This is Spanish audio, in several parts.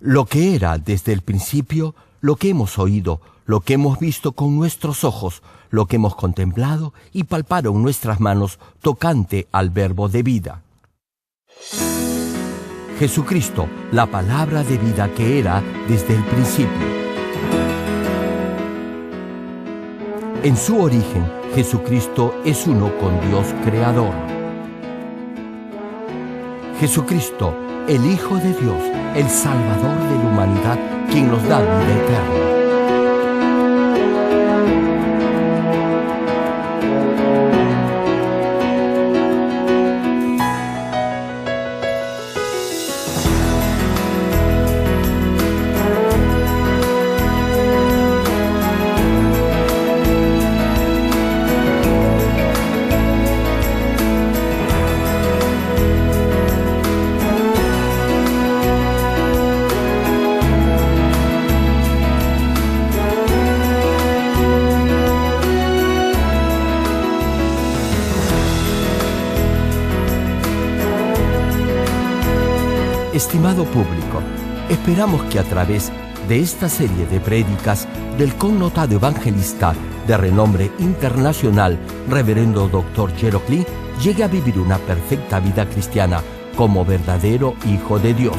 Lo que era desde el principio, lo que hemos oído, lo que hemos visto con nuestros ojos, lo que hemos contemplado y palpado en nuestras manos tocante al Verbo de vida. Jesucristo, la palabra de vida que era desde el principio. En su origen, Jesucristo es uno con Dios Creador. Jesucristo, el Hijo de Dios, el Salvador de la humanidad, quien nos da vida eterna. Estimado público, esperamos que a través de esta serie de prédicas del connotado evangelista de renombre internacional, Reverendo Dr. Gerald Lee, llegue a vivir una perfecta vida cristiana como verdadero Hijo de Dios.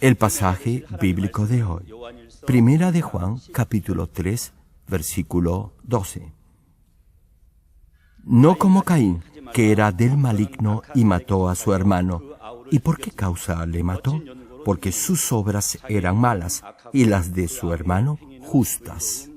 El pasaje bíblico de hoy, Primera de Juan, capítulo 3, versículo 12. No como Caín, que era del maligno y mató a su hermano. ¿Y por qué causa le mató? Porque sus obras eran malas y las de su hermano justas.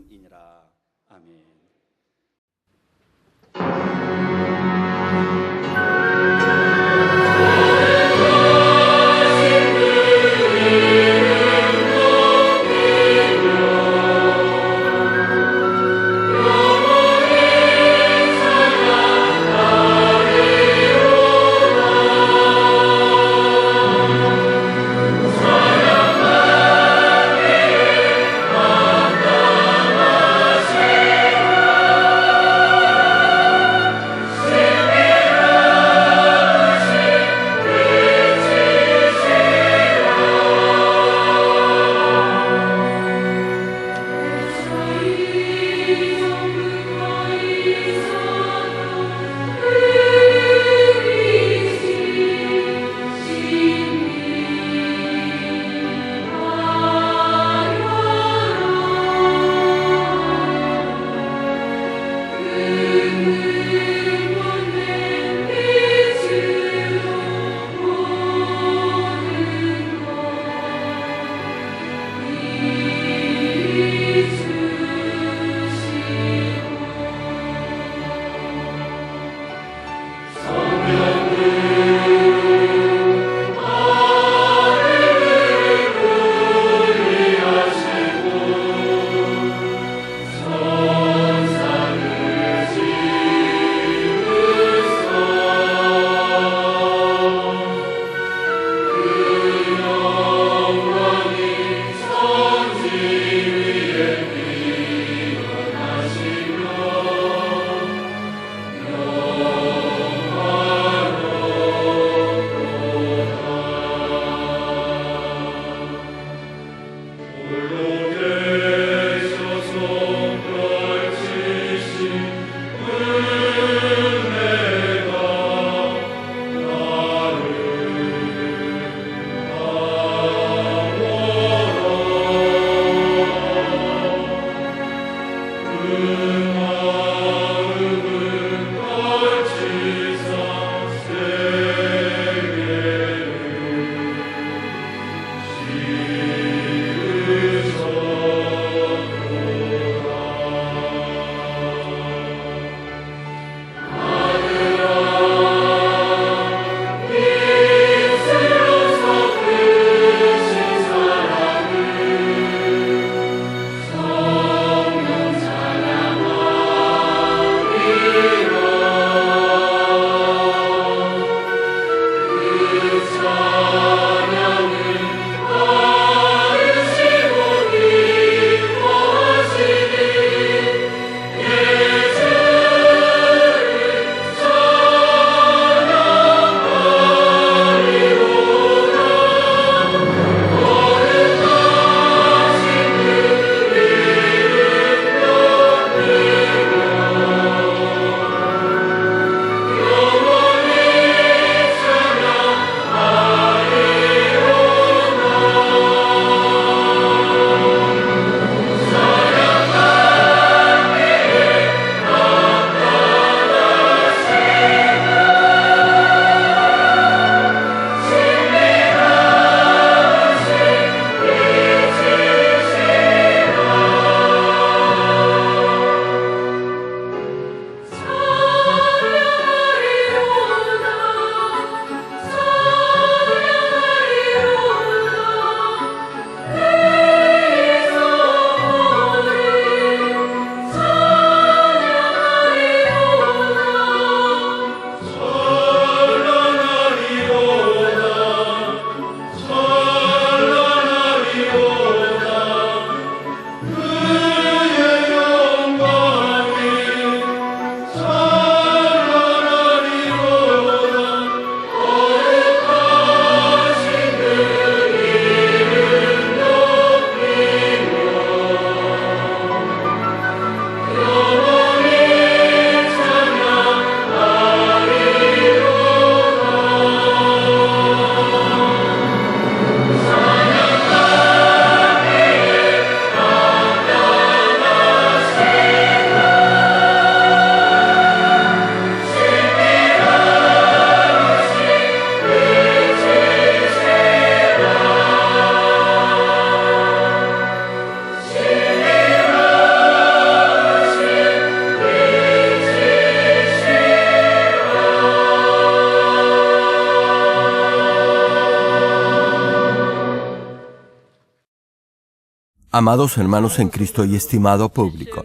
Amados hermanos en Cristo y estimado público,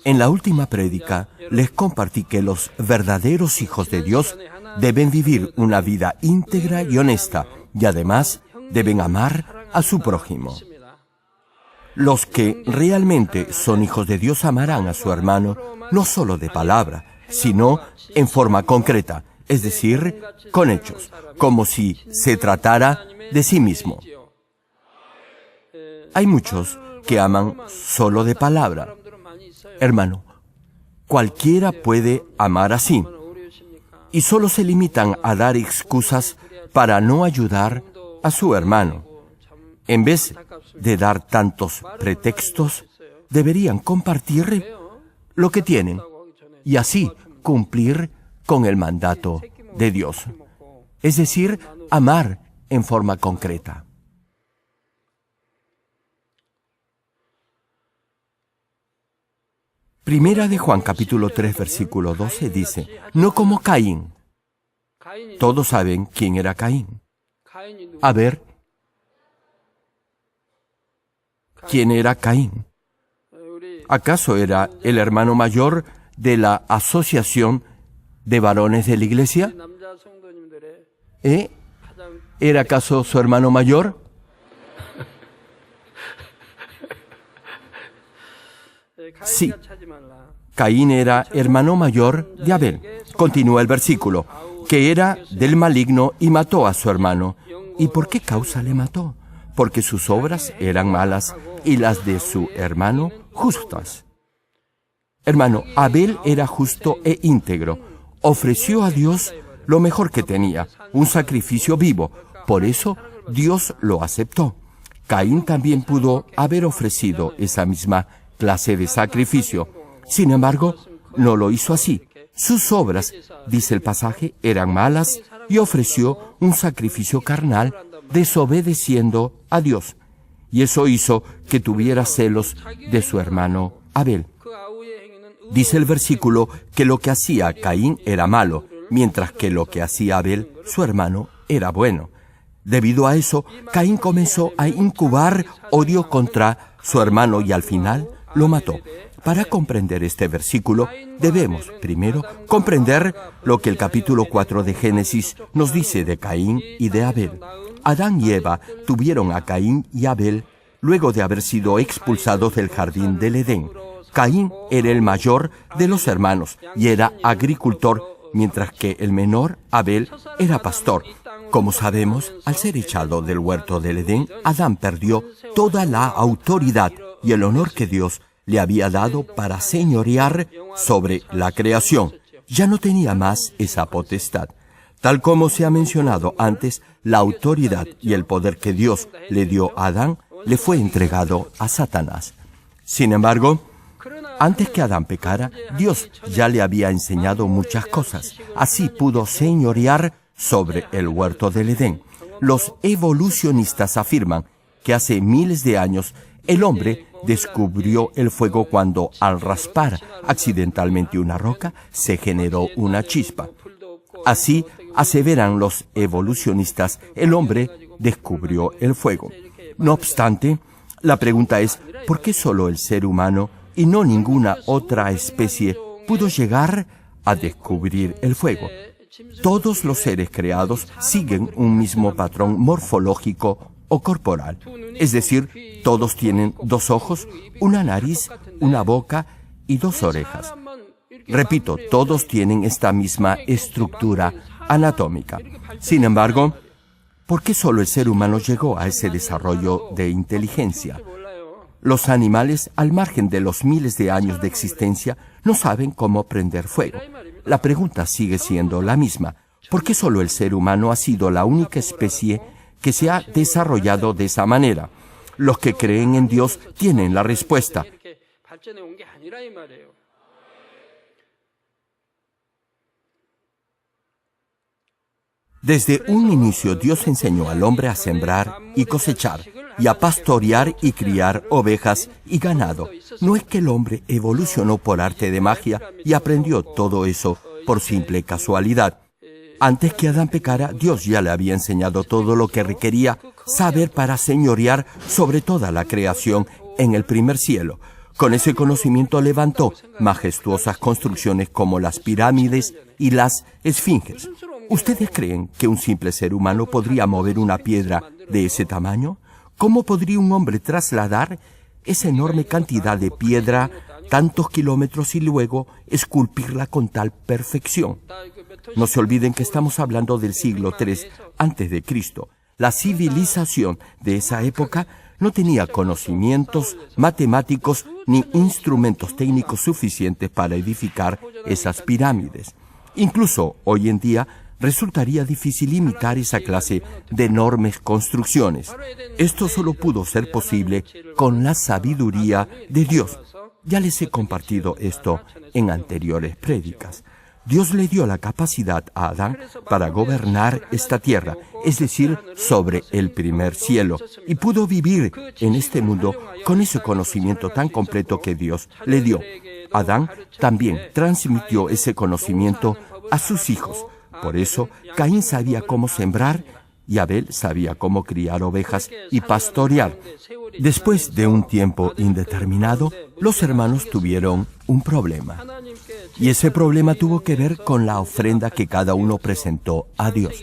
en la última prédica les compartí que los verdaderos hijos de Dios deben vivir una vida íntegra y honesta y además deben amar a su prójimo. Los que realmente son hijos de Dios amarán a su hermano no solo de palabra, sino en forma concreta, es decir, con hechos, como si se tratara de sí mismo. Hay muchos que aman solo de palabra. Hermano, cualquiera puede amar así, y solo se limitan a dar excusas para no ayudar a su hermano. En vez de dar tantos pretextos, deberían compartir lo que tienen y así cumplir con el mandato de Dios, es decir, amar en forma concreta. Primera de Juan, capítulo 3, versículo 12, dice, no como Caín. Todos saben quién era Caín. A ver, ¿quién era Caín? ¿Acaso era el hermano mayor de la asociación de varones de la iglesia? ¿Era acaso su hermano mayor? Sí, Caín era hermano mayor de Abel. Continúa el versículo, que era del maligno y mató a su hermano. ¿Y por qué causa le mató? Porque sus obras eran malas y las de su hermano justas. Hermano, Abel era justo e íntegro. Ofreció a Dios lo mejor que tenía, un sacrificio vivo. Por eso Dios lo aceptó. Caín también pudo haber ofrecido esa misma clase de sacrificio. Sin embargo, no lo hizo así. Sus obras, dice el pasaje, eran malas y ofreció un sacrificio carnal desobedeciendo a Dios. Y eso hizo que tuviera celos de su hermano Abel. Dice el versículo que lo que hacía Caín era malo, mientras que lo que hacía Abel, su hermano, era bueno. Debido a eso, Caín comenzó a incubar odio contra su hermano y al final lo mató. Para comprender este versículo, debemos primero comprender lo que el capítulo 4 de Génesis nos dice de Caín y de Abel. Adán y Eva tuvieron a Caín y Abel luego de haber sido expulsados del jardín del Edén. Caín era el mayor de los hermanos y era agricultor, mientras que el menor, Abel, era pastor. Como sabemos, al ser echado del huerto del Edén, Adán perdió toda la autoridad y el honor que Dios le había dado para señorear sobre la creación. Ya no tenía más esa potestad. Tal como se ha mencionado antes, la autoridad y el poder que Dios le dio a Adán le fue entregado a Satanás. Sin embargo, antes que Adán pecara, Dios ya le había enseñado muchas cosas. Así pudo señorear sobre el huerto del Edén. Los evolucionistas afirman que hace miles de años el hombre descubrió el fuego cuando, al raspar accidentalmente una roca, se generó una chispa. Así, aseveran los evolucionistas, el hombre descubrió el fuego. No obstante, la pregunta es, ¿por qué solo el ser humano y no ninguna otra especie pudo llegar a descubrir el fuego? Todos los seres creados siguen un mismo patrón morfológico o corporal. Es decir, todos tienen 2 ojos, una nariz, una boca y 2 orejas. Repito, todos tienen esta misma estructura anatómica. Sin embargo, ¿por qué solo el ser humano llegó a ese desarrollo de inteligencia? Los animales, al margen de los miles de años de existencia, no saben cómo prender fuego. La pregunta sigue siendo la misma. ¿Por qué solo el ser humano ha sido la única especie que se ha desarrollado de esa manera? Los que creen en Dios tienen la respuesta. Desde un inicio, Dios enseñó al hombre a sembrar y cosechar, y a pastorear y criar ovejas y ganado. No es que el hombre evolucionó por arte de magia y aprendió todo eso por simple casualidad. Antes que Adán pecara, Dios ya le había enseñado todo lo que requería saber para señorear sobre toda la creación en el primer cielo. Con ese conocimiento levantó majestuosas construcciones como las pirámides y las esfinges. ¿Ustedes creen que un simple ser humano podría mover una piedra de ese tamaño? ¿Cómo podría un hombre trasladar esa enorme cantidad de piedra tantos kilómetros y luego esculpirla con tal perfección? No se olviden que estamos hablando del siglo III a.C. La civilización de esa época no tenía conocimientos matemáticos ni instrumentos técnicos suficientes para edificar esas pirámides. Incluso hoy en día resultaría difícil imitar esa clase de enormes construcciones. Esto solo pudo ser posible con la sabiduría de Dios. Ya les he compartido esto en anteriores prédicas. Dios le dio la capacidad a Adán para gobernar esta tierra, es decir, sobre el primer cielo, y pudo vivir en este mundo con ese conocimiento tan completo que Dios le dio. Adán también transmitió ese conocimiento a sus hijos. Por eso, Caín sabía cómo sembrar y Abel sabía cómo criar ovejas y pastorear. Después de un tiempo indeterminado, los hermanos tuvieron un problema. Y ese problema tuvo que ver con la ofrenda que cada uno presentó a Dios.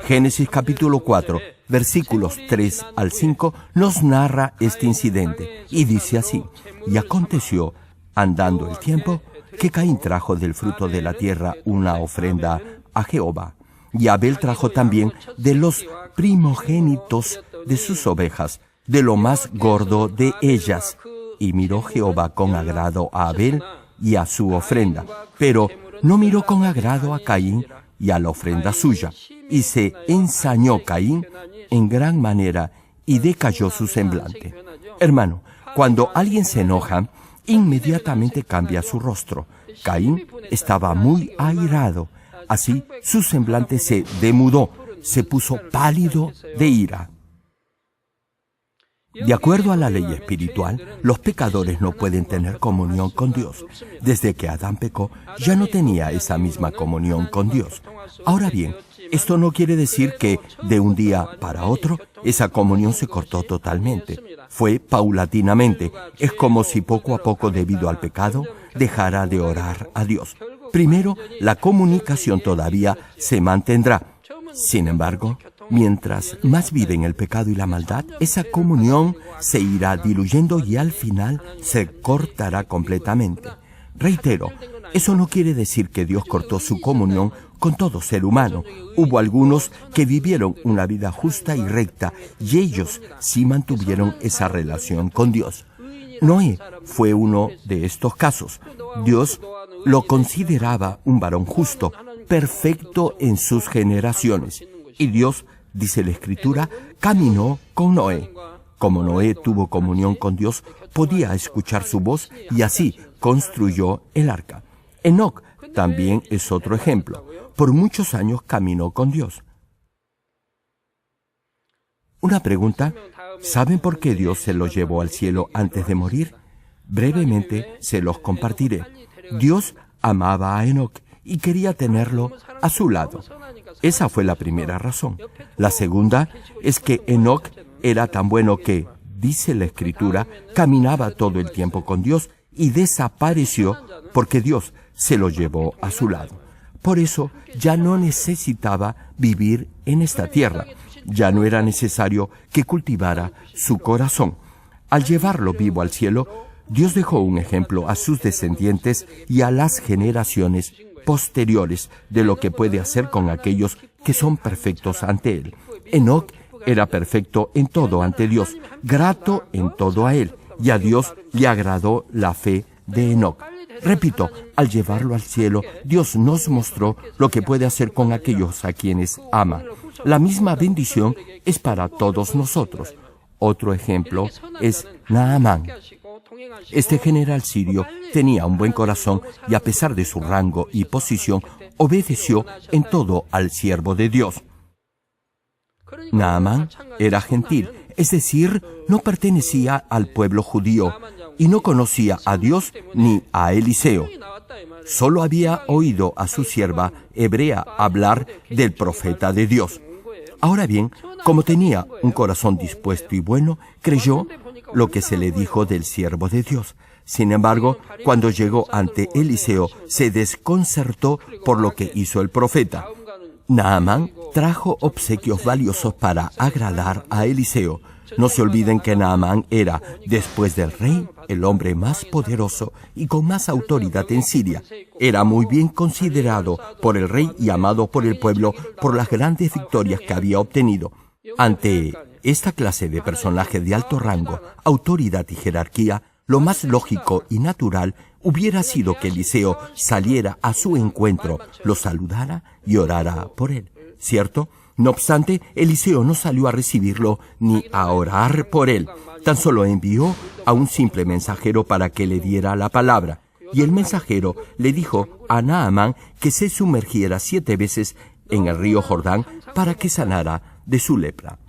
Génesis capítulo 4, versículos 3 al 5, nos narra este incidente y dice así: Y aconteció, andando el tiempo, que Caín trajo del fruto de la tierra una ofrenda a Jehová. Y Abel trajo también de los primogénitos de sus ovejas, de lo más gordo de ellas. Y miró Jehová con agrado a Abel y a su ofrenda, pero no miró con agrado a Caín y a la ofrenda suya. Y se ensañó Caín en gran manera y decayó su semblante. Hermano, cuando alguien se enoja, inmediatamente cambia su rostro. Caín estaba muy airado. Así, su semblante se demudó, se puso pálido de ira. De acuerdo a la ley espiritual, los pecadores no pueden tener comunión con Dios. Desde que Adán pecó, ya no tenía esa misma comunión con Dios. Ahora bien, esto no quiere decir que de un día para otro esa comunión se cortó totalmente. Fue paulatinamente. Es como si poco a poco, debido al pecado, dejara de orar a Dios. Primero, la comunicación todavía se mantendrá. Sin embargo, mientras más vive en el pecado y la maldad, esa comunión se irá diluyendo y al final se cortará completamente. Reitero, eso no quiere decir que Dios cortó su comunión con todo ser humano. Hubo algunos que vivieron una vida justa y recta y ellos sí mantuvieron esa relación con Dios. Noé fue uno de estos casos. Dios lo consideraba un varón justo, perfecto en sus generaciones. Y Dios, dice la Escritura, caminó con Noé. Como Noé tuvo comunión con Dios, podía escuchar su voz y así construyó el arca. Enoc también es otro ejemplo. Por muchos años caminó con Dios. Una pregunta: ¿saben por qué Dios se lo llevó al cielo antes de morir? Brevemente se los compartiré. Dios amaba a Enoc y quería tenerlo a su lado. Esa fue la primera razón. La segunda es que Enoc era tan bueno que, dice la Escritura, caminaba todo el tiempo con Dios y desapareció porque Dios se lo llevó a su lado. Por eso ya no necesitaba vivir en esta tierra. Ya no era necesario que cultivara su corazón. Al llevarlo vivo al cielo, Dios dejó un ejemplo a sus descendientes y a las generaciones posteriores de lo que puede hacer con aquellos que son perfectos ante Él. Enoc era perfecto en todo ante Dios, grato en todo a Él, y a Dios le agradó la fe de Enoc. Repito, al llevarlo al cielo, Dios nos mostró lo que puede hacer con aquellos a quienes ama. La misma bendición es para todos nosotros. Otro ejemplo es Naamán. Este general sirio tenía un buen corazón y a pesar de su rango y posición, obedeció en todo al siervo de Dios. Naamán era gentil, es decir, no pertenecía al pueblo judío y no conocía a Dios ni a Eliseo. Solo había oído a su sierva hebrea hablar del profeta de Dios. Ahora bien, como tenía un corazón dispuesto y bueno, creyó lo que se le dijo del siervo de Dios. Sin embargo, cuando llegó ante Eliseo, se desconcertó por lo que hizo el profeta. Naamán trajo obsequios valiosos para agradar a Eliseo. No se olviden que Naamán era, después del rey, el hombre más poderoso y con más autoridad en Siria. Era muy bien considerado por el rey y amado por el pueblo por las grandes victorias que había obtenido. Ante esta clase de personajes de alto rango, autoridad y jerarquía, lo más lógico y natural hubiera sido que Eliseo saliera a su encuentro, lo saludara y orara por él, ¿cierto? No obstante, Eliseo no salió a recibirlo ni a orar por él. Tan solo envió a un simple mensajero para que le diera la palabra. Y el mensajero le dijo a Naamán que se sumergiera 7 veces en el río Jordán para que sanara de su lepra.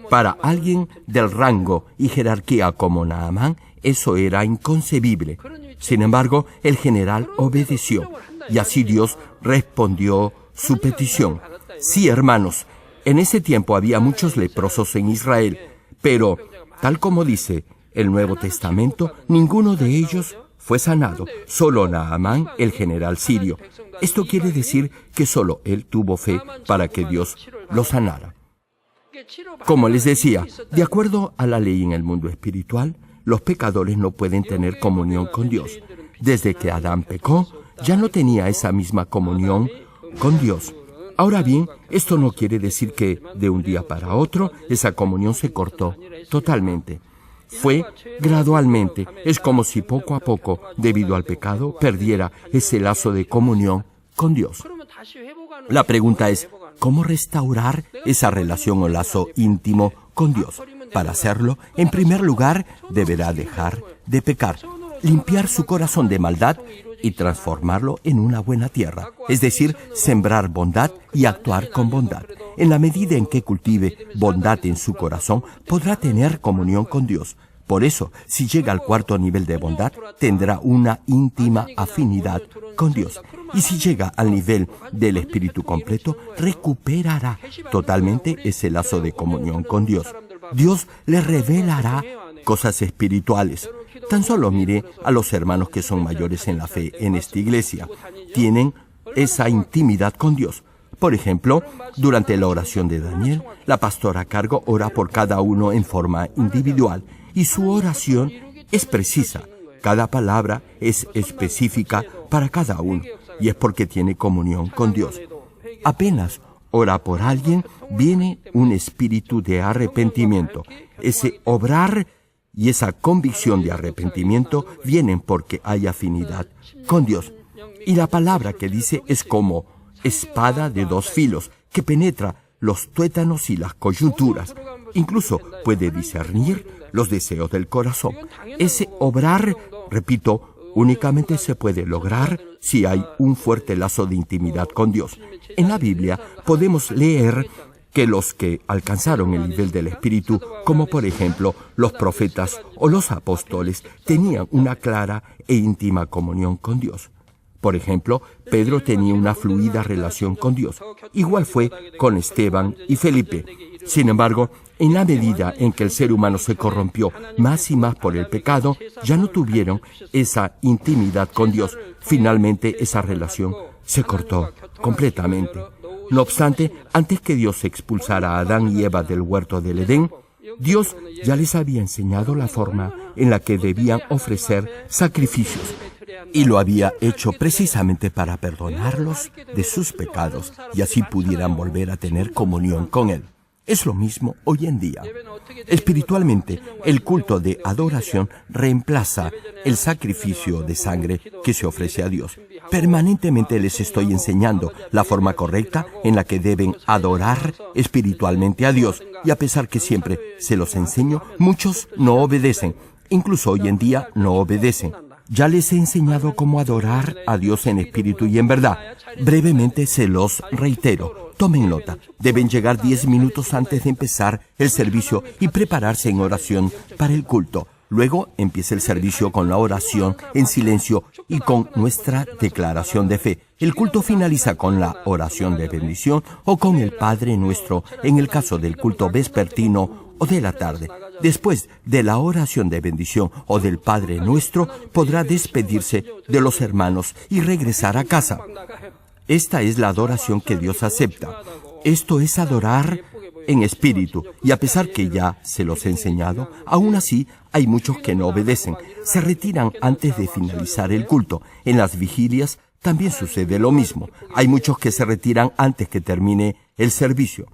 Para alguien del rango y jerarquía como Naamán, eso era inconcebible. Sin embargo, el general obedeció, y así Dios respondió su petición. Sí, hermanos, en ese tiempo había muchos leprosos en Israel, pero, tal como dice el Nuevo Testamento, ninguno de ellos fue sanado, solo Naamán, el general sirio. Esto quiere decir que solo él tuvo fe para que Dios lo sanara. Como les decía, de acuerdo a la ley en el mundo espiritual, los pecadores no pueden tener comunión con Dios. Desde que Adán pecó, ya no tenía esa misma comunión con Dios. Ahora bien, esto no quiere decir que de un día para otro esa comunión se cortó totalmente. Fue gradualmente. Es como si poco a poco, debido al pecado, perdiera ese lazo de comunión con Dios. La pregunta es, ¿cómo restaurar esa relación o lazo íntimo con Dios? Para hacerlo, en primer lugar, deberá dejar de pecar, limpiar su corazón de maldad y transformarlo en una buena tierra, es decir, sembrar bondad y actuar con bondad. En la medida en que cultive bondad en su corazón, podrá tener comunión con Dios. Por eso, si llega al 4.º nivel de bondad, tendrá una íntima afinidad con Dios. Y si llega al nivel del espíritu completo, recuperará totalmente ese lazo de comunión con Dios. Dios le revelará cosas espirituales. Tan solo mire a los hermanos que son mayores en la fe en esta iglesia. Tienen esa intimidad con Dios. Por ejemplo, durante la oración de Daniel, la pastora a cargo ora por cada uno en forma individual y su oración es precisa. Cada palabra es específica para cada uno y es porque tiene comunión con Dios. Apenas ora por alguien, viene un espíritu de arrepentimiento. Ese obrar y esa convicción de arrepentimiento vienen porque hay afinidad con Dios. Y la palabra que dice es como espada de 2 filos, que penetra los tuétanos y las coyunturas. Incluso puede discernir los deseos del corazón. Ese obrar, repito, únicamente se puede lograr si hay un fuerte lazo de intimidad con Dios. En la Biblia podemos leer que los que alcanzaron el nivel del Espíritu, como por ejemplo los profetas o los apóstoles, tenían una clara e íntima comunión con Dios. Por ejemplo, Pedro tenía una fluida relación con Dios. Igual fue con Esteban y Felipe. Sin embargo, en la medida en que el ser humano se corrompió más y más por el pecado, ya no tuvieron esa intimidad con Dios. Finalmente, esa relación se cortó completamente. No obstante, antes que Dios expulsara a Adán y Eva del huerto del Edén, Dios ya les había enseñado la forma en la que debían ofrecer sacrificios. Y lo había hecho precisamente para perdonarlos de sus pecados y así pudieran volver a tener comunión con Él. Es lo mismo hoy en día. Espiritualmente, el culto de adoración reemplaza el sacrificio de sangre que se ofrece a Dios. Permanentemente les estoy enseñando la forma correcta en la que deben adorar espiritualmente a Dios. Y a pesar que siempre se los enseño, muchos no obedecen. Incluso hoy en día no obedecen. Ya les he enseñado cómo adorar a Dios en espíritu y en verdad. Brevemente se los reitero. Tomen nota. Deben llegar 10 minutos antes de empezar el servicio y prepararse en oración para el culto. Luego empieza el servicio con la oración en silencio y con nuestra declaración de fe. El culto finaliza con la oración de bendición o con el Padre Nuestro en el caso del culto vespertino o de la tarde. Después de la oración de bendición o del Padre Nuestro, podrá despedirse de los hermanos y regresar a casa. Esta es la adoración que Dios acepta. Esto es adorar en espíritu, y a pesar que ya se los he enseñado, aún así hay muchos que no obedecen. Se retiran antes de finalizar el culto. En las vigilias también sucede lo mismo. Hay muchos que se retiran antes que termine el servicio.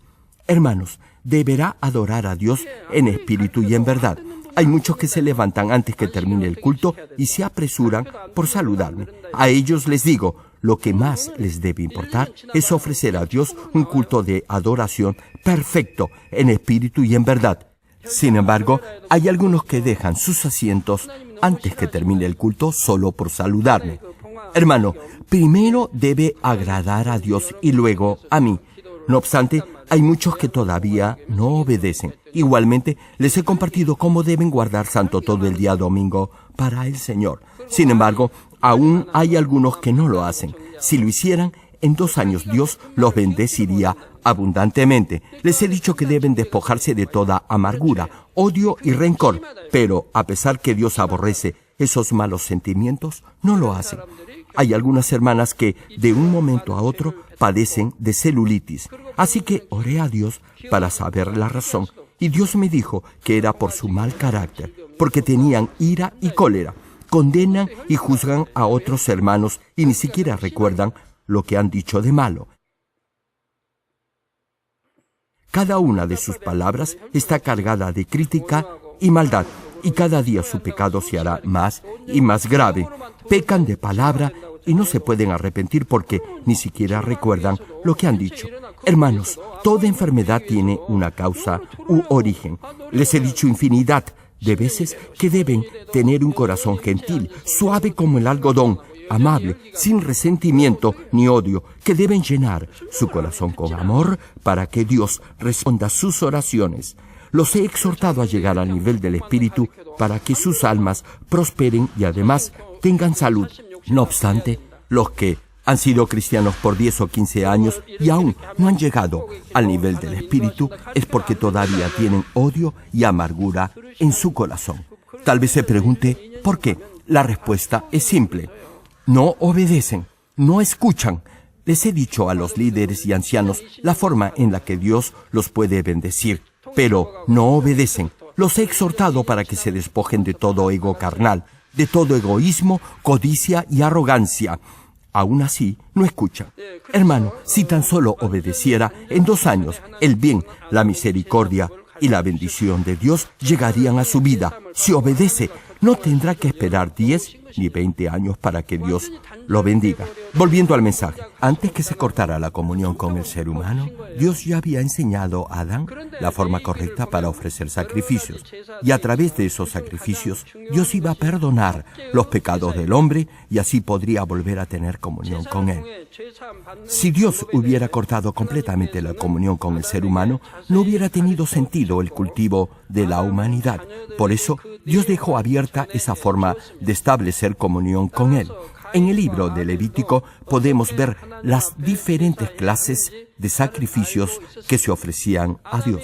Hermanos, deberá adorar a Dios en espíritu y en verdad. Hay muchos que se levantan antes que termine el culto y se apresuran por saludarme. A ellos les digo, lo que más les debe importar es ofrecer a Dios un culto de adoración perfecto en espíritu y en verdad. Sin embargo, hay algunos que dejan sus asientos antes que termine el culto solo por saludarme. Hermano, primero debe agradar a Dios y luego a mí. No obstante, hay muchos que todavía no obedecen. Igualmente, les he compartido cómo deben guardar santo todo el día domingo para el Señor. Sin embargo, aún hay algunos que no lo hacen. Si lo hicieran, en 2 años Dios los bendeciría abundantemente. Les he dicho que deben despojarse de toda amargura, odio y rencor. Pero, a pesar que Dios aborrece esos malos sentimientos, no lo hacen. Hay algunas hermanas que, de un momento a otro, padecen de celulitis. Así que oré a Dios para saber la razón. Y Dios me dijo que era por su mal carácter, porque tenían ira y cólera. Condenan y juzgan a otros hermanos y ni siquiera recuerdan lo que han dicho de malo. Cada una de sus palabras está cargada de crítica y maldad, y cada día su pecado se hará más y más grave. Pecan de palabra y no se pueden arrepentir porque ni siquiera recuerdan lo que han dicho. Hermanos, toda enfermedad tiene una causa u origen. Les he dicho infinidad de veces que deben tener un corazón gentil, suave como el algodón, amable, sin resentimiento ni odio, que deben llenar su corazón con amor para que Dios responda sus oraciones. Los he exhortado a llegar al nivel del Espíritu para que sus almas prosperen y además tengan salud. No obstante, los que han sido cristianos por 10 o 15 años y aún no han llegado al nivel del Espíritu es porque todavía tienen odio y amargura en su corazón. Tal vez se pregunte, ¿por qué? La respuesta es simple. No obedecen, no escuchan. Les he dicho a los líderes y ancianos la forma en la que Dios los puede bendecir, pero no obedecen. Los he exhortado para que se despojen de todo ego carnal, de todo egoísmo, codicia y arrogancia. Aún así, no escucha. Hermano, si tan solo obedeciera, en 2 años, el bien, la misericordia y la bendición de Dios llegarían a su vida. Si obedece, no tendrá que esperar 10 ni 20 años para que Dios lo bendiga. Volviendo al mensaje, antes que se cortara la comunión con el ser humano, Dios ya había enseñado a Adán la forma correcta para ofrecer sacrificios. Y a través de esos sacrificios, Dios iba a perdonar los pecados del hombre y así podría volver a tener comunión con él. Si Dios hubiera cortado completamente la comunión con el ser humano, no hubiera tenido sentido el cultivo de la humanidad. Por eso, Dios dejó abierta esa forma de establecer comunión con él. En el libro de Levítico podemos ver las diferentes clases de sacrificios que se ofrecían a Dios.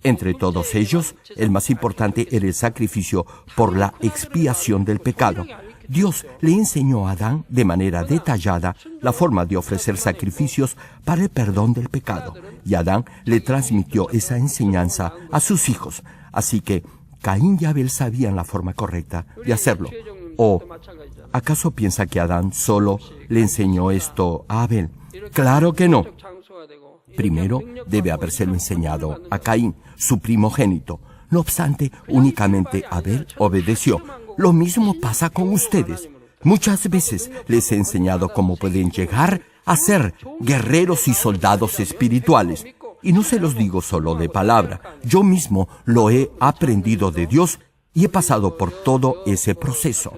Entre todos ellos, el más importante era el sacrificio por la expiación del pecado. Dios le enseñó a Adán de manera detallada la forma de ofrecer sacrificios para el perdón del pecado, y Adán le transmitió esa enseñanza a sus hijos. Así que Caín y Abel sabían la forma correcta de hacerlo. ¿O acaso piensa que Adán solo le enseñó esto a Abel? Claro que no. Primero debe habérselo enseñado a Caín, su primogénito. No obstante, únicamente Abel obedeció. Lo mismo pasa con ustedes. Muchas veces les he enseñado cómo pueden llegar a ser guerreros y soldados espirituales. Y no se los digo solo de palabra. Yo mismo lo he aprendido de Dios y he pasado por todo ese proceso.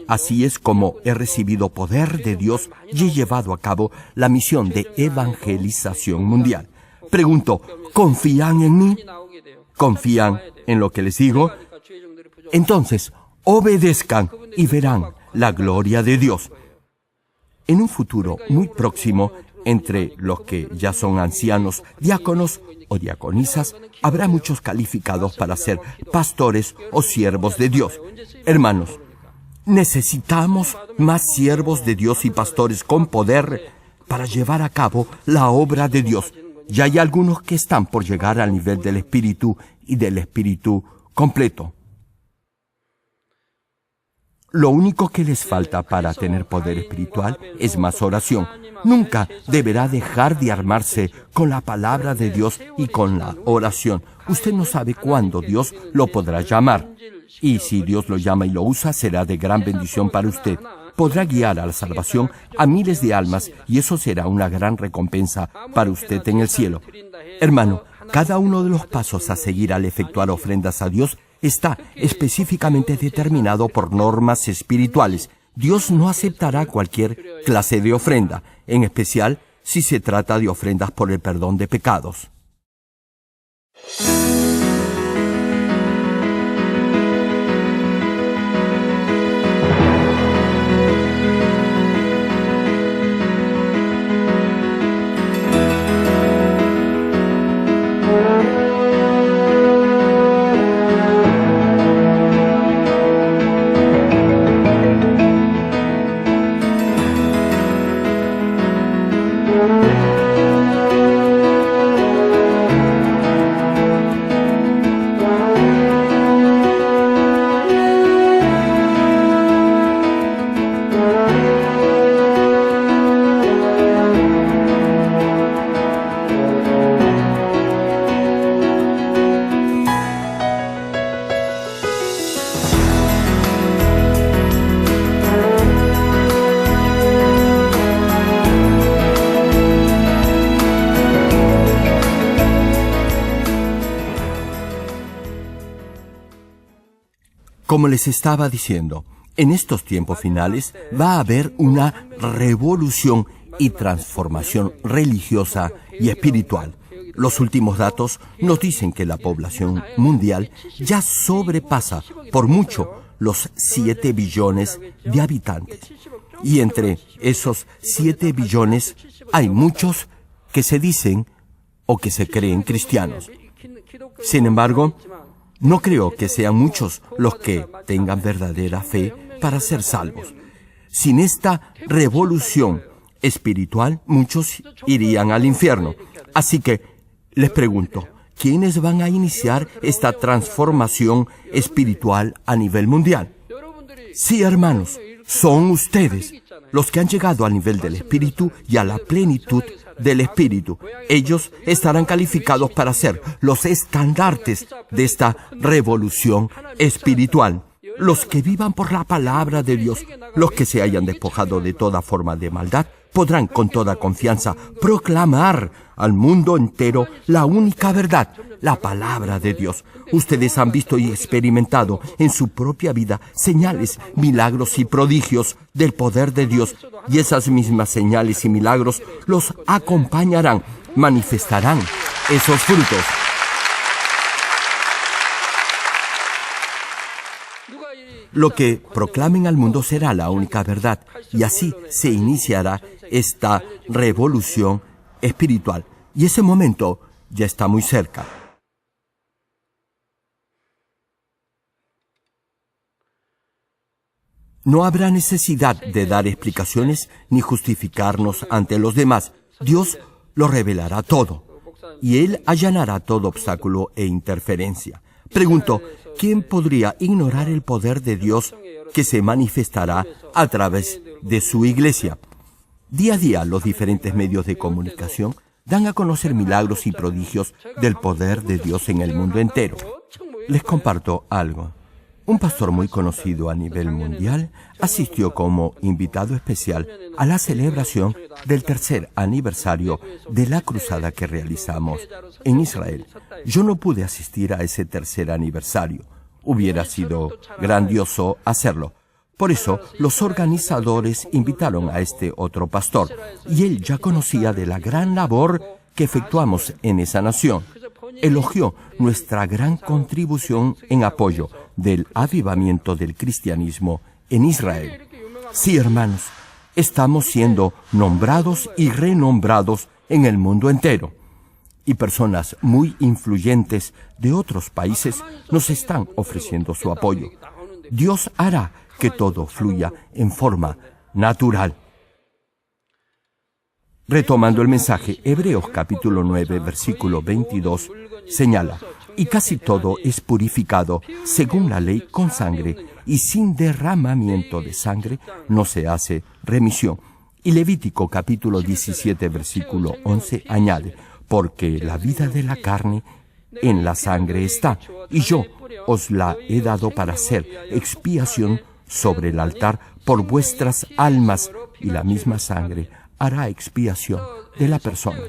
Así es como he recibido poder de Dios y he llevado a cabo la misión de evangelización mundial. Pregunto, ¿confían en mí? ¿Confían en lo que les digo? Entonces, obedezcan y verán la gloria de Dios. En un futuro muy próximo, Entre los que ya son ancianos, diáconos o diaconisas, habrá muchos calificados para ser pastores o siervos de Dios. Hermanos, necesitamos más siervos de Dios y pastores con poder para llevar a cabo la obra de Dios. Ya hay algunos que están por llegar al nivel del Espíritu y del Espíritu completo. Lo único que les falta para tener poder espiritual es más oración. Nunca deberá dejar de armarse con la palabra de Dios y con la oración. Usted no sabe cuándo Dios lo podrá llamar. Y si Dios lo llama y lo usa, será de gran bendición para usted. Podrá guiar a la salvación a miles de almas y eso será una gran recompensa para usted en el cielo. Hermano, cada uno de los pasos a seguir al efectuar ofrendas a Dios está específicamente determinado por normas espirituales. Dios no aceptará cualquier clase de ofrenda, en especial si se trata de ofrendas por el perdón de pecados. Como les estaba diciendo, en estos tiempos finales va a haber una revolución y transformación religiosa y espiritual. Los últimos datos nos dicen que la población mundial ya sobrepasa por mucho los 7 billones de habitantes. Y entre esos 7 billones hay muchos que se dicen o que se creen cristianos. Sin embargo, no creo que sean muchos los que tengan verdadera fe para ser salvos. Sin esta revolución espiritual, muchos irían al infierno. Así que, les pregunto, ¿quiénes van a iniciar esta transformación espiritual a nivel mundial? Sí, hermanos, son ustedes, los que han llegado al nivel del Espíritu y a la plenitud del Espíritu. Ellos estarán calificados para ser los estandartes de esta revolución espiritual. Los que vivan por la palabra de Dios, los que se hayan despojado de toda forma de maldad, podrán con toda confianza proclamar al mundo entero la única verdad, la palabra de Dios. Ustedes han visto y experimentado en su propia vida señales, milagros y prodigios del poder de Dios, y esas mismas señales y milagros los acompañarán, manifestarán esos frutos. Lo que proclamen al mundo será la única verdad, y así se iniciará esta revolución espiritual. Y ese momento ya está muy cerca. No habrá necesidad de dar explicaciones ni justificarnos ante los demás. Dios lo revelará todo, y Él allanará todo obstáculo e interferencia. Pregunto, ¿quién podría ignorar el poder de Dios que se manifestará a través de su iglesia? Día a día, los diferentes medios de comunicación dan a conocer milagros y prodigios del poder de Dios en el mundo entero. Les comparto algo. Un pastor muy conocido a nivel mundial asistió como invitado especial a la celebración del 3er aniversario de la cruzada que realizamos en Israel. Yo no pude asistir a ese 3er aniversario. Hubiera sido grandioso hacerlo. Por eso, los organizadores invitaron a este otro pastor, y él ya conocía de la gran labor que efectuamos en esa nación. Elogió nuestra gran contribución en apoyo del avivamiento del cristianismo en Israel. Sí, hermanos, estamos siendo nombrados y renombrados en el mundo entero. Y personas muy influyentes de otros países nos están ofreciendo su apoyo. Dios hará que todo fluya en forma natural. Retomando el mensaje, Hebreos capítulo 9, versículo 22, señala: y casi todo es purificado según la ley con sangre, y sin derramamiento de sangre no se hace remisión. Y Levítico capítulo 17, versículo 11 añade: porque la vida de la carne en la sangre está, y yo os la he dado para hacer expiación sobre el altar por vuestras almas, y la misma sangre hará expiación de la persona.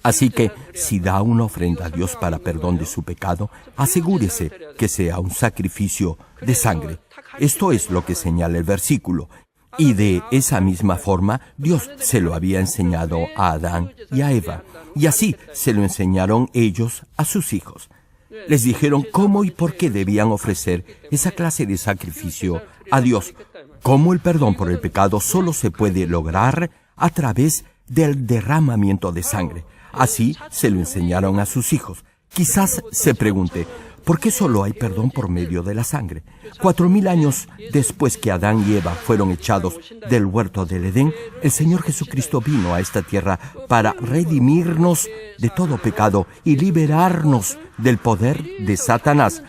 Así que, si da una ofrenda a Dios para perdón de su pecado, asegúrese que sea un sacrificio de sangre. Esto es lo que señala el versículo. Y de esa misma forma, Dios se lo había enseñado a Adán y a Eva. Y así se lo enseñaron ellos a sus hijos. Les dijeron cómo y por qué debían ofrecer esa clase de sacrificio a Dios. Cómo el perdón por el pecado solo se puede lograr a través del derramamiento de sangre. Así se lo enseñaron a sus hijos. Quizás se pregunte, ¿por qué solo hay perdón por medio de la sangre? 4000 años después que Adán y Eva fueron echados del huerto del Edén, el Señor Jesucristo vino a esta tierra para redimirnos de todo pecado y liberarnos del poder de Satanás.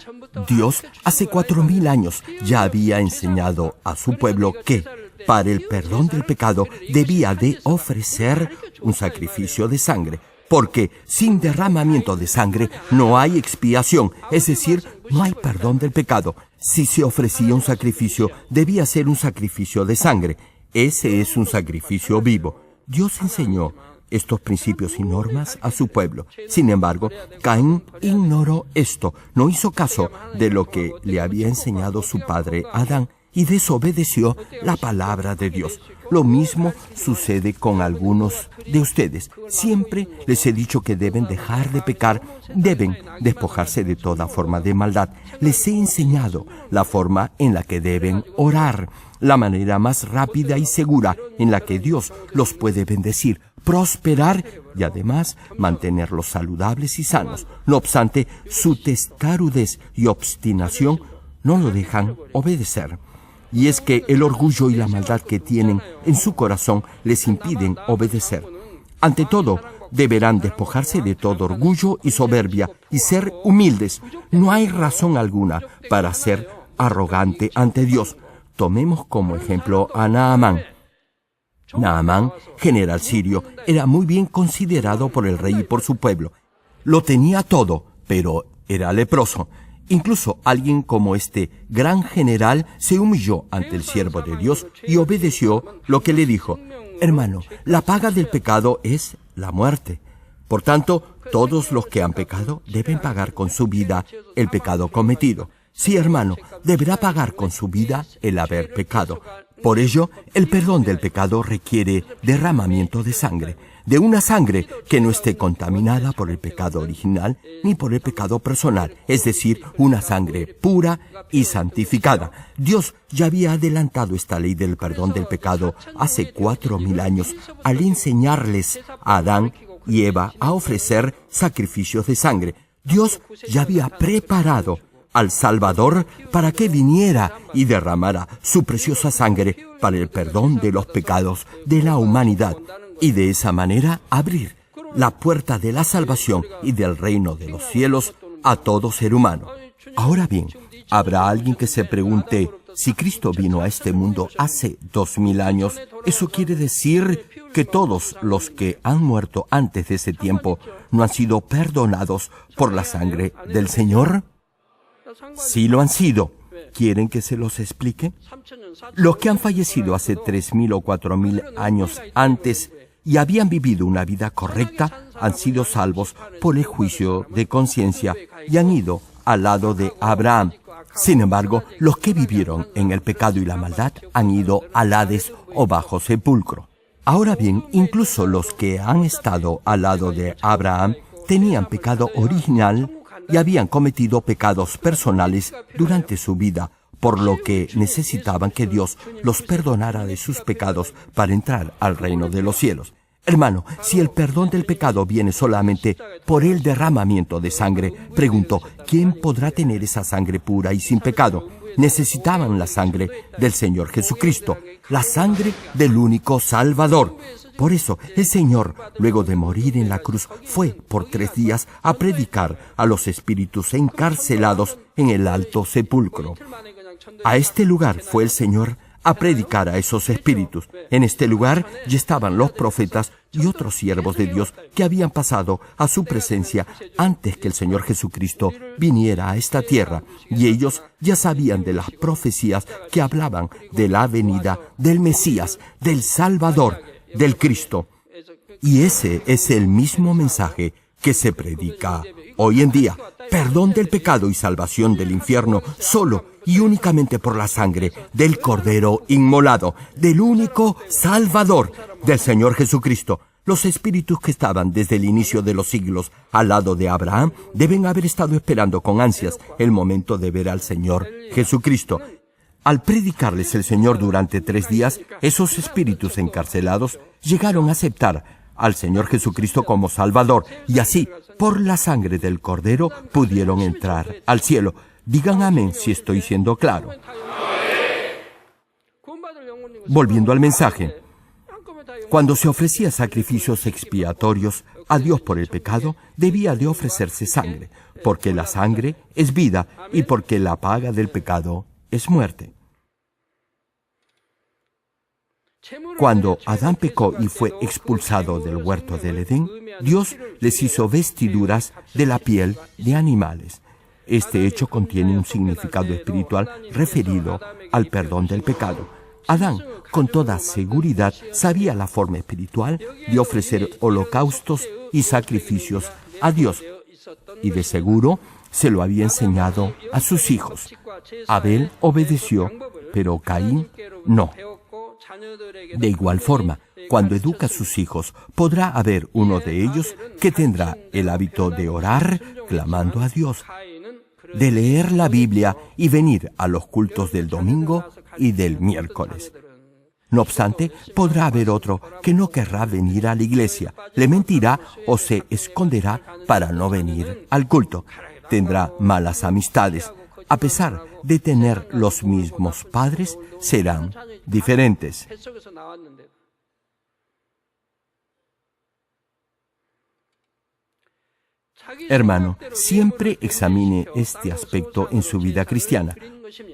Dios hace 4000 años ya había enseñado a su pueblo que, para el perdón del pecado, debía de ofrecer un sacrificio de sangre. Porque sin derramamiento de sangre no hay expiación, es decir, no hay perdón del pecado. Si se ofrecía un sacrificio, debía ser un sacrificio de sangre. Ese es un sacrificio vivo. Dios enseñó estos principios y normas a su pueblo. Sin embargo, Caín ignoró esto, no hizo caso de lo que le había enseñado su padre Adán y desobedeció la palabra de Dios. Lo mismo sucede con algunos de ustedes. Siempre les he dicho que deben dejar de pecar, deben despojarse de toda forma de maldad. Les he enseñado la forma en la que deben orar, la manera más rápida y segura en la que Dios los puede bendecir, prosperar y además mantenerlos saludables y sanos. No obstante, su testarudez y obstinación no lo dejan obedecer. Y es que el orgullo y la maldad que tienen en su corazón les impiden obedecer. Ante todo, deberán despojarse de todo orgullo y soberbia y ser humildes. No hay razón alguna para ser arrogante ante Dios. Tomemos como ejemplo a Naamán. Naamán, general sirio, era muy bien considerado por el rey y por su pueblo. Lo tenía todo, pero era leproso. Incluso alguien como este gran general se humilló ante el siervo de Dios y obedeció lo que le dijo. Hermano, la paga del pecado es la muerte. Por tanto, todos los que han pecado deben pagar con su vida el pecado cometido. Sí, hermano, deberá pagar con su vida el haber pecado. Por ello, el perdón del pecado requiere derramamiento de sangre, de una sangre que no esté contaminada por el pecado original ni por el pecado personal, es decir, una sangre pura y santificada. Dios ya había adelantado esta ley del perdón del pecado hace 4000 años al enseñarles a Adán y Eva a ofrecer sacrificios de sangre. Dios ya había preparado al Salvador para que viniera y derramara su preciosa sangre para el perdón de los pecados de la humanidad y de esa manera abrir la puerta de la salvación y del reino de los cielos a todo ser humano. Ahora bien, habrá alguien que se pregunte, si Cristo vino a este mundo hace 2000 años, ¿eso quiere decir que todos los que han muerto antes de ese tiempo no han sido perdonados por la sangre del Señor? Sí lo han sido. ¿Quieren que se los explique? Los que han fallecido hace 3000 o 4000 años antes y habían vivido una vida correcta han sido salvos por el juicio de conciencia y han ido al lado de Abraham. Sin embargo, los que vivieron en el pecado y la maldad han ido al Hades o bajo sepulcro. Ahora bien, incluso los que han estado al lado de Abraham tenían pecado original y habían cometido pecados personales durante su vida. por lo que necesitaban que Dios los perdonara de sus pecados para entrar al reino de los cielos. Hermano, si el perdón del pecado viene solamente por el derramamiento de sangre, pregunto, ¿quién podrá tener esa sangre pura y sin pecado? Necesitaban la sangre del Señor Jesucristo, la sangre del único Salvador. Por eso, el Señor, luego de morir en la cruz, fue por 3 días a predicar a los espíritus encarcelados en el alto sepulcro. A este lugar fue el Señor a predicar a esos espíritus. En este lugar ya estaban los profetas y otros siervos de Dios que habían pasado a su presencia antes que el Señor Jesucristo viniera a esta tierra, y ellos ya sabían de las profecías que hablaban de la venida del Mesías, del Salvador, del Cristo. Y ese es el mismo mensaje que se predica hoy en día. Perdón del pecado y salvación del infierno solo y únicamente por la sangre del Cordero inmolado, del único Salvador, del Señor Jesucristo. Los espíritus que estaban desde el inicio de los siglos al lado de Abraham deben haber estado esperando con ansias el momento de ver al Señor Jesucristo. Al predicarles el Señor durante 3 días, esos espíritus encarcelados llegaron a aceptar al Señor Jesucristo como Salvador, y así, por la sangre del Cordero, pudieron entrar al cielo. Digan amén si estoy siendo claro. Volviendo al mensaje, cuando se ofrecía sacrificios expiatorios a Dios por el pecado, debía de ofrecerse sangre, porque la sangre es vida y porque la paga del pecado es muerte. Cuando Adán pecó y fue expulsado del huerto del Edén, Dios les hizo vestiduras de la piel de animales. Este hecho contiene un significado espiritual referido al perdón del pecado. Adán, con toda seguridad, sabía la forma espiritual de ofrecer holocaustos y sacrificios a Dios, y de seguro se lo había enseñado a sus hijos. Abel obedeció, pero Caín no. De igual forma, cuando educa a sus hijos, podrá haber uno de ellos que tendrá el hábito de orar, clamando a Dios, de leer la Biblia y venir a los cultos del domingo y del miércoles. No obstante, podrá haber otro que no querrá venir a la iglesia, le mentirá o se esconderá para no venir al culto. Tendrá malas amistades. A pesar de tener los mismos padres, serán diferentes. Hermano, siempre examine este aspecto en su vida cristiana.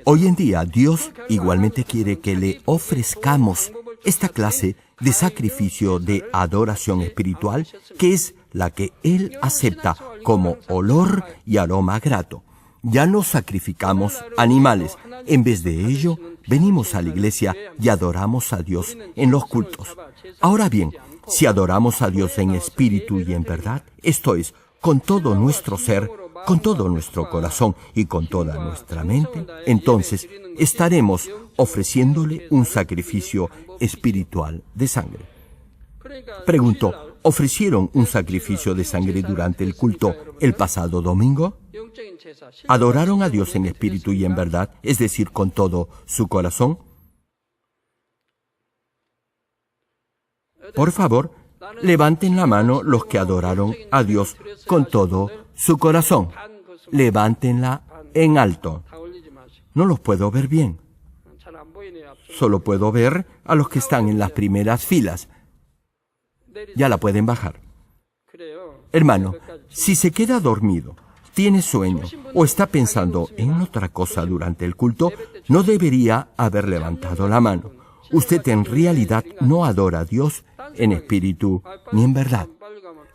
Hoy en día, Dios igualmente quiere que le ofrezcamos esta clase de sacrificio de adoración espiritual, que es la que Él acepta como olor y aroma grato. Ya no sacrificamos animales. En vez de ello, venimos a la iglesia y adoramos a Dios en los cultos. Ahora bien, si adoramos a Dios en espíritu y en verdad, esto es, con todo nuestro ser, con todo nuestro corazón y con toda nuestra mente, entonces estaremos ofreciéndole un sacrificio espiritual de sangre. Pregunto, ¿ofrecieron un sacrificio de sangre durante el culto el pasado domingo? ¿Adoraron a Dios en espíritu y en verdad, es decir, con todo su corazón? Por favor, levanten la mano los que adoraron a Dios con todo su corazón. Levántenla en alto. No los puedo ver bien. Solo puedo ver a los que están en las primeras filas. Ya la pueden bajar. Hermano, si se queda dormido, tiene sueño o está pensando en otra cosa durante el culto, no debería haber levantado la mano. Usted en realidad no adora a Dios en espíritu ni en verdad.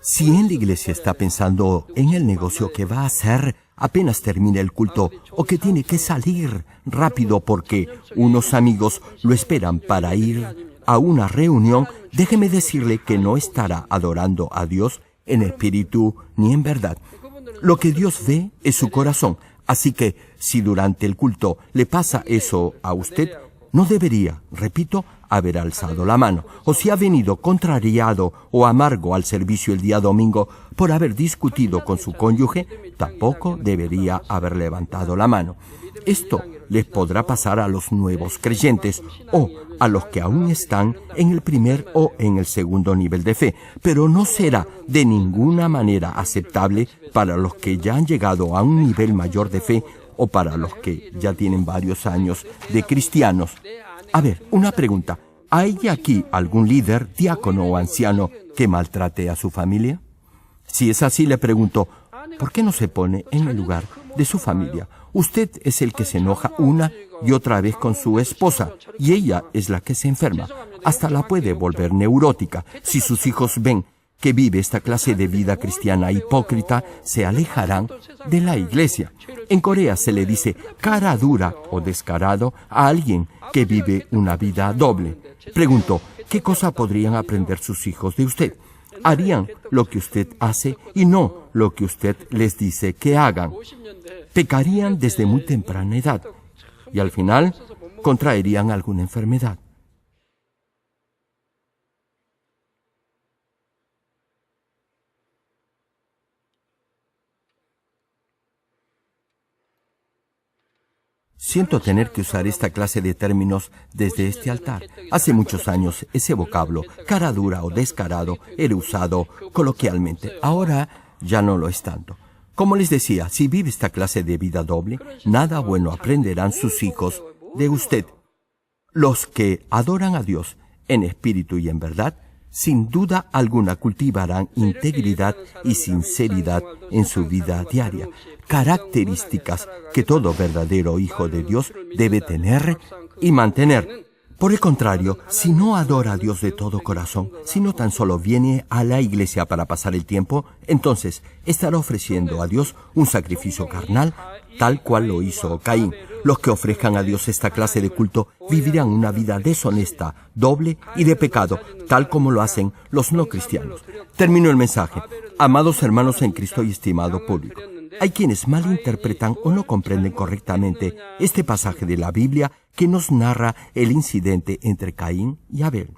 Si en la iglesia está pensando en el negocio que va a hacer apenas termine el culto o que tiene que salir rápido porque unos amigos lo esperan para ir a una reunión, déjeme decirle que no estará adorando a Dios en espíritu ni en verdad. Lo que Dios ve es su corazón, así que si durante el culto le pasa eso a usted, no debería, repito, haber alzado la mano. O si ha venido contrariado o amargo al servicio el día domingo por haber discutido con su cónyuge, tampoco debería haber levantado la mano. Esto les podrá pasar a los nuevos creyentes o a los que aún están en el primer o en el segundo nivel de fe, pero no será de ninguna manera aceptable para los que ya han llegado a un nivel mayor de fe o para los que ya tienen varios años de cristianos. A ver, una pregunta. ¿Hay aquí algún líder, diácono o anciano que maltrate a su familia? Si es así, le pregunto, ¿por qué no se pone en el lugar de su familia? Usted es el que se enoja una y otra vez con su esposa, y ella es la que se enferma. Hasta la puede volver neurótica. Si sus hijos ven que vive esta clase de vida cristiana hipócrita, se alejarán de la iglesia. En Corea se le dice cara dura o descarado a alguien que vive una vida doble. Pregunto, ¿qué cosa podrían aprender sus hijos de usted? Harían lo que usted hace y no lo que usted les dice que hagan. Pecarían desde muy temprana edad y al final contraerían alguna enfermedad. Siento tener que usar esta clase de términos desde este altar. Hace muchos años ese vocablo, cara dura o descarado, era usado coloquialmente. Ahora ya no lo es tanto. Como les decía, si vive esta clase de vida doble, nada bueno aprenderán sus hijos de usted. Los que adoran a Dios en espíritu y en verdad, sin duda alguna cultivarán integridad y sinceridad en su vida diaria, características que todo verdadero hijo de Dios debe tener y mantener. Por el contrario, si no adora a Dios de todo corazón, si no tan solo viene a la iglesia para pasar el tiempo, entonces estará ofreciendo a Dios un sacrificio carnal, tal cual lo hizo Caín. Los que ofrezcan a Dios esta clase de culto vivirán una vida deshonesta, doble y de pecado, tal como lo hacen los no cristianos. Termino el mensaje. Amados hermanos en Cristo y estimado público, hay quienes malinterpretan o no comprenden correctamente este pasaje de la Biblia que nos narra el incidente entre Caín y Abel.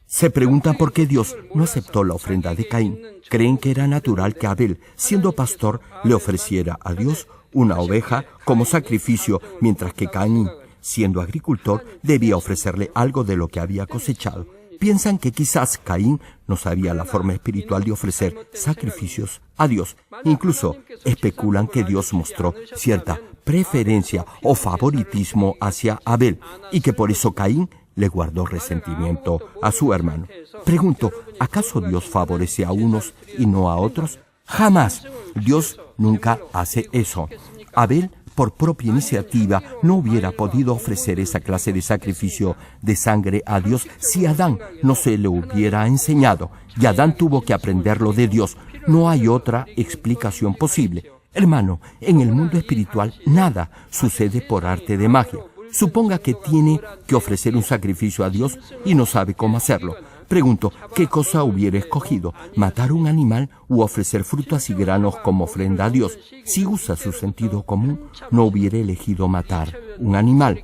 Se preguntan por qué Dios no aceptó la ofrenda de Caín. Creen que era natural que Abel, siendo pastor, le ofreciera a Dios una oveja como sacrificio, mientras que Caín, siendo agricultor, debía ofrecerle algo de lo que había cosechado. Piensan que quizás Caín no sabía la forma espiritual de ofrecer sacrificios a Dios. Incluso especulan que Dios mostró cierta preferencia o favoritismo hacia Abel y que por eso Caín le guardó resentimiento a su hermano. Pregunto, ¿acaso Dios favorece a unos y no a otros? Jamás. Dios nunca hace eso. Abel, por propia iniciativa, no hubiera podido ofrecer esa clase de sacrificio de sangre a Dios si Adán no se le hubiera enseñado. Y Adán tuvo que aprenderlo de Dios. No hay otra explicación posible. Hermano, en el mundo espiritual nada sucede por arte de magia. Suponga que tiene que ofrecer un sacrificio a Dios y no sabe cómo hacerlo. Pregunto, ¿qué cosa hubiera escogido? ¿Matar un animal u ofrecer frutas y granos como ofrenda a Dios? Si usa su sentido común, no hubiera elegido matar un animal.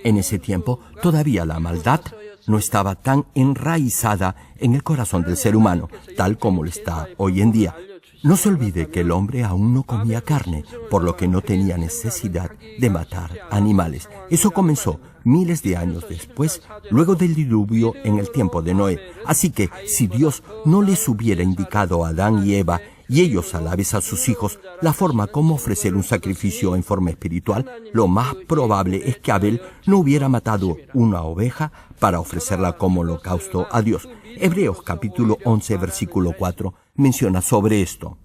En ese tiempo, todavía la maldad no estaba tan enraizada en el corazón del ser humano, tal como lo está hoy en día. No se olvide que el hombre aún no comía carne, por lo que no tenía necesidad de matar animales. Eso comenzó miles de años después, luego del diluvio en el tiempo de Noé. Así que, si Dios no les hubiera indicado a Adán y Eva, y ellos a la vez a sus hijos, la forma como ofrecer un sacrificio en forma espiritual, lo más probable es que Abel no hubiera matado una oveja para ofrecerla como holocausto a Dios. Hebreos capítulo 11, versículo 4, menciona sobre esto.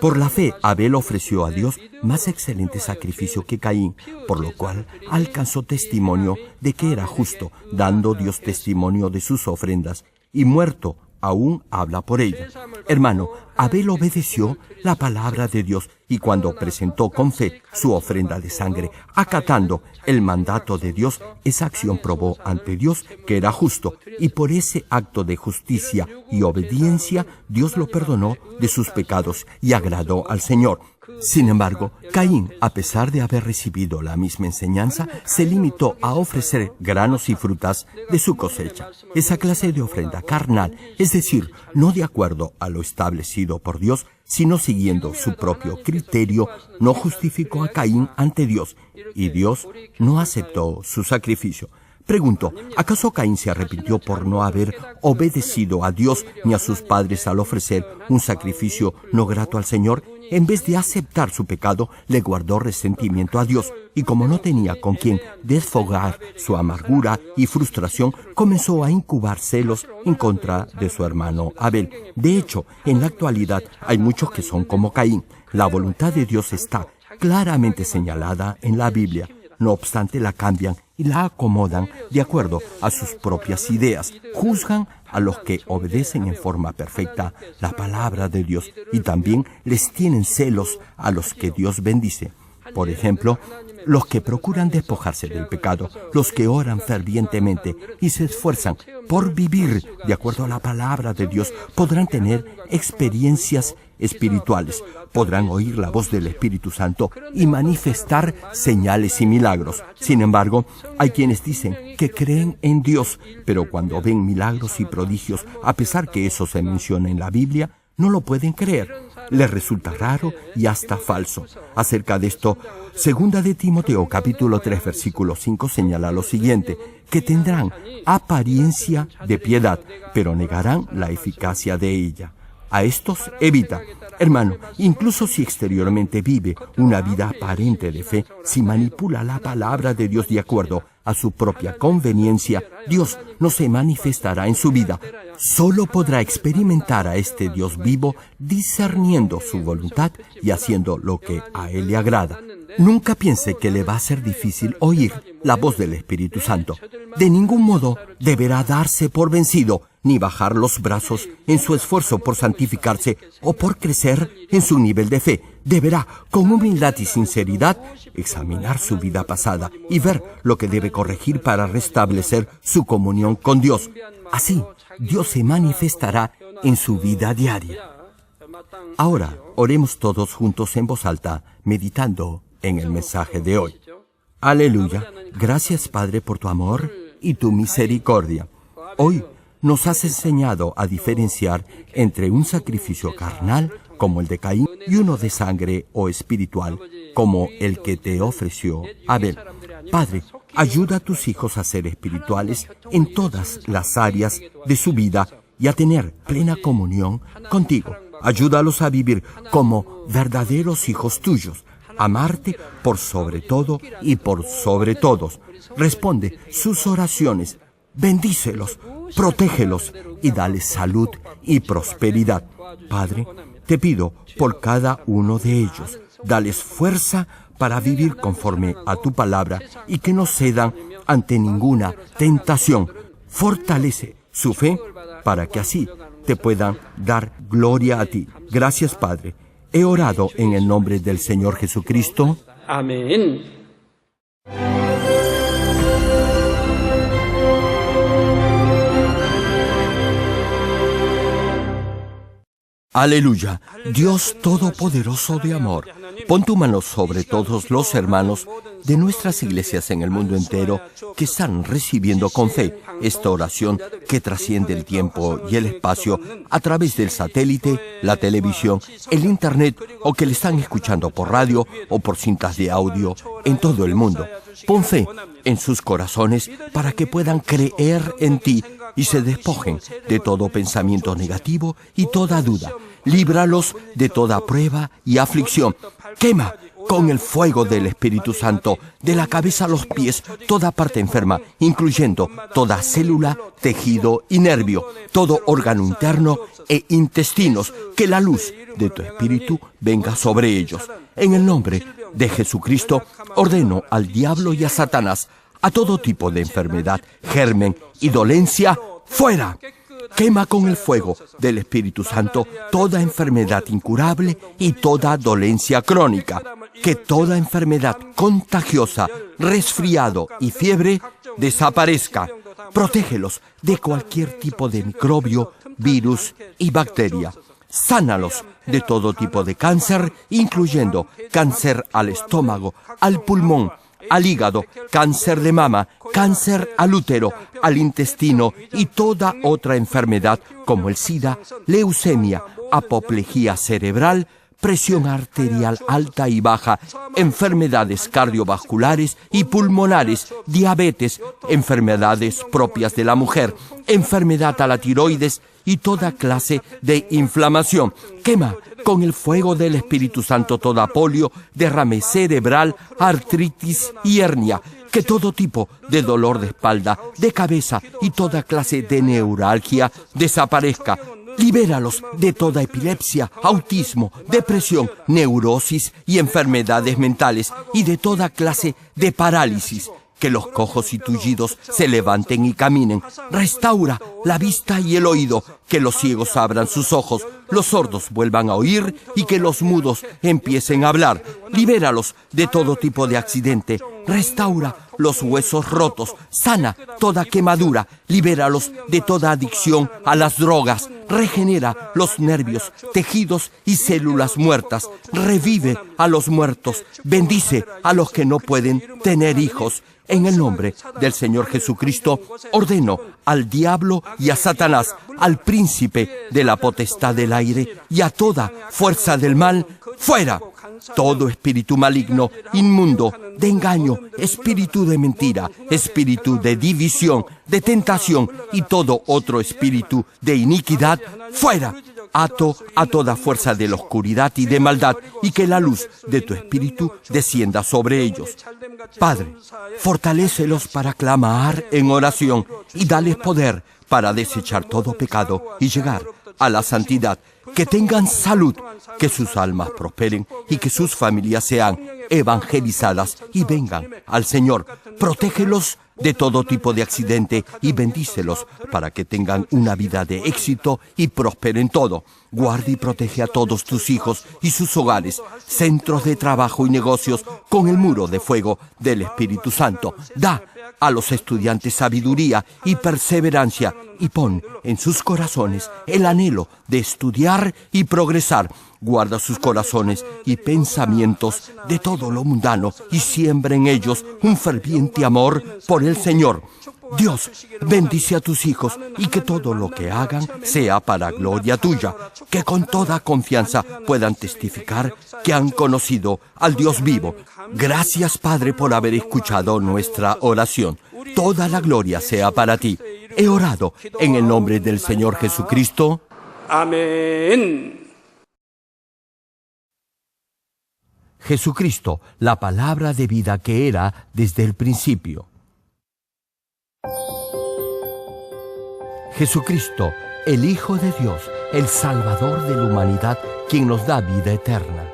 Por la fe, Abel ofreció a Dios más excelente sacrificio que Caín, por lo cual alcanzó testimonio de que era justo, dando Dios testimonio de sus ofrendas, y muerto aún habla por ella. Hermano, Abel obedeció la palabra de Dios y cuando presentó con fe su ofrenda de sangre, acatando el mandato de Dios, esa acción probó ante Dios que era justo, y por ese acto de justicia y obediencia, Dios lo perdonó de sus pecados y agradó al Señor. Sin embargo, Caín, a pesar de haber recibido la misma enseñanza, se limitó a ofrecer granos y frutas de su cosecha. Esa clase de ofrenda carnal, es decir, no de acuerdo a lo establecido por Dios, sino siguiendo su propio criterio, no justificó a Caín ante Dios, y Dios no aceptó su sacrificio. Pregunto, ¿acaso Caín se arrepintió por no haber obedecido a Dios ni a sus padres al ofrecer un sacrificio no grato al Señor? En vez de aceptar su pecado, le guardó resentimiento a Dios, y como no tenía con quien desfogar su amargura y frustración, comenzó a incubar celos en contra de su hermano Abel. De hecho, en la actualidad hay muchos que son como Caín. La voluntad de Dios está claramente señalada en la Biblia. No obstante, la cambian y la acomodan de acuerdo a sus propias ideas. Juzgan a los que obedecen en forma perfecta la palabra de Dios y también les tienen celos a los que Dios bendice. Por ejemplo, los que procuran despojarse del pecado, los que oran fervientemente y se esfuerzan por vivir de acuerdo a la palabra de Dios, podrán tener experiencias espirituales, podrán oír la voz del Espíritu Santo y manifestar señales y milagros. Sin embargo, hay quienes dicen que creen en Dios, pero cuando ven milagros y prodigios, a pesar que eso se menciona en la Biblia, no lo pueden creer. Les resulta raro y hasta falso. Acerca de esto, 2 de Timoteo capítulo 3 versículo 5 señala lo siguiente, que tendrán apariencia de piedad, pero negarán la eficacia de ella. A estos evita. Hermano, incluso si exteriormente vive una vida aparente de fe, si manipula la palabra de Dios de acuerdo a su propia conveniencia, Dios no se manifestará en su vida. Solo podrá experimentar a este Dios vivo discerniendo su voluntad y haciendo lo que a Él le agrada. Nunca piense que le va a ser difícil oír la voz del Espíritu Santo. De ningún modo deberá darse por vencido, ni bajar los brazos en su esfuerzo por santificarse o por crecer en su nivel de fe. Deberá, con humildad y sinceridad, examinar su vida pasada y ver lo que debe corregir para restablecer su comunión con Dios. Así, Dios se manifestará en su vida diaria. Ahora, oremos todos juntos en voz alta, meditando en el mensaje de hoy. Aleluya. Gracias, Padre, por tu amor y tu misericordia. Hoy nos has enseñado a diferenciar entre un sacrificio carnal, como el de Caín, y uno de sangre o espiritual, como el que te ofreció Abel. Padre, ayuda a tus hijos a ser espirituales en todas las áreas de su vida y a tener plena comunión contigo. Ayúdalos a vivir como verdaderos hijos tuyos, amarte por sobre todo y por sobre todos. Responde sus oraciones, bendícelos, protégelos y dale salud y prosperidad. Padre, te pido por cada uno de ellos, dales fuerza para vivir conforme a tu palabra y que no cedan ante ninguna tentación. Fortalece su fe para que así te puedan dar gloria a ti. Gracias, Padre. He orado en el nombre del Señor Jesucristo. Amén. Aleluya, Dios Todopoderoso de amor, pon tu mano sobre todos los hermanos de nuestras iglesias en el mundo entero que están recibiendo con fe esta oración que trasciende el tiempo y el espacio a través del satélite, la televisión, el internet o que le están escuchando por radio o por cintas de audio en todo el mundo. Pon fe en sus corazones para que puedan creer en ti y se despojen de todo pensamiento negativo y toda duda. Líbralos de toda prueba y aflicción. Quema con el fuego del Espíritu Santo, de la cabeza a los pies, toda parte enferma, incluyendo toda célula, tejido y nervio, todo órgano interno e intestinos. Que la luz de tu Espíritu venga sobre ellos. En el nombre de Jesucristo, ordeno al diablo y a Satanás, a todo tipo de enfermedad, germen y dolencia, ¡fuera! quema con el fuego del Espíritu Santo toda enfermedad incurable y toda dolencia crónica. Que toda enfermedad contagiosa, resfriado y fiebre desaparezca. Protégelos de cualquier tipo de microbio, virus y bacteria. Sánalos de todo tipo de cáncer, incluyendo cáncer al estómago, al pulmón, al hígado, cáncer de mama, cáncer al útero, al intestino y toda otra enfermedad como el SIDA, leucemia, apoplejía cerebral, presión arterial alta y baja, enfermedades cardiovasculares y pulmonares, diabetes, enfermedades propias de la mujer, enfermedad a la tiroides y toda clase de inflamación. Quema con el fuego del Espíritu Santo toda polio, derrame cerebral, artritis y hernia. Que todo tipo de dolor de espalda, de cabeza y toda clase de neuralgia desaparezca. Libéralos de toda epilepsia, autismo, depresión, neurosis y enfermedades mentales y de toda clase de parálisis. Que los cojos y tullidos se levanten y caminen. Restaura la vista y el oído. Que los ciegos abran sus ojos, los sordos vuelvan a oír y que los mudos empiecen a hablar. Libéralos de todo tipo de accidente. Restaura los huesos rotos. Sana toda quemadura. Libéralos de toda adicción a las drogas. Regenera los nervios, tejidos y células muertas. Revive a los muertos. Bendice a los que no pueden tener hijos. En el nombre del Señor Jesucristo, ordeno al diablo y a Satanás, al príncipe de la potestad del aire y a toda fuerza del mal, ¡fuera! Todo espíritu maligno, inmundo, de engaño, espíritu de mentira, espíritu de división, de tentación y todo otro espíritu de iniquidad, ¡fuera! Ato a toda fuerza de la oscuridad y de maldad, y que la luz de tu Espíritu descienda sobre ellos. Padre, fortalécelos para clamar en oración y dales poder para desechar todo pecado y llegar a la santidad. Que tengan salud, que sus almas prosperen y que sus familias sean evangelizadas y vengan al Señor. Protégelos de todo tipo de accidente y bendícelos para que tengan una vida de éxito y prosperen todo. Guarda y protege a todos tus hijos y sus hogares, centros de trabajo y negocios con el muro de fuego del Espíritu Santo. Da a los estudiantes sabiduría y perseverancia y pon en sus corazones el anhelo de estudiar y progresar. Guarda sus corazones y pensamientos de todo lo mundano y siembra en ellos un ferviente amor por el Señor. Dios, bendice a tus hijos y que todo lo que hagan sea para gloria tuya. Que con toda confianza puedan testificar que han conocido al Dios vivo. Gracias, Padre, por haber escuchado nuestra oración. Toda la gloria sea para ti. He orado en el nombre del Señor Jesucristo. Amén. Jesucristo, la palabra de vida que era desde el principio. Jesucristo, el Hijo de Dios, el Salvador de la humanidad, quien nos da vida eterna.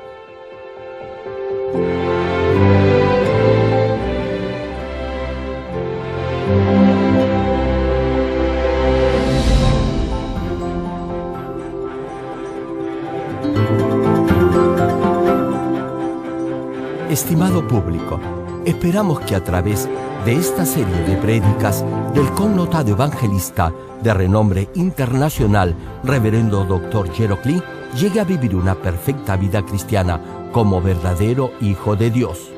Estimado público, esperamos que a través de esta serie de prédicas del connotado evangelista de renombre internacional, Reverendo Dr. Gerald Klee, llegue a vivir una perfecta vida cristiana como verdadero Hijo de Dios.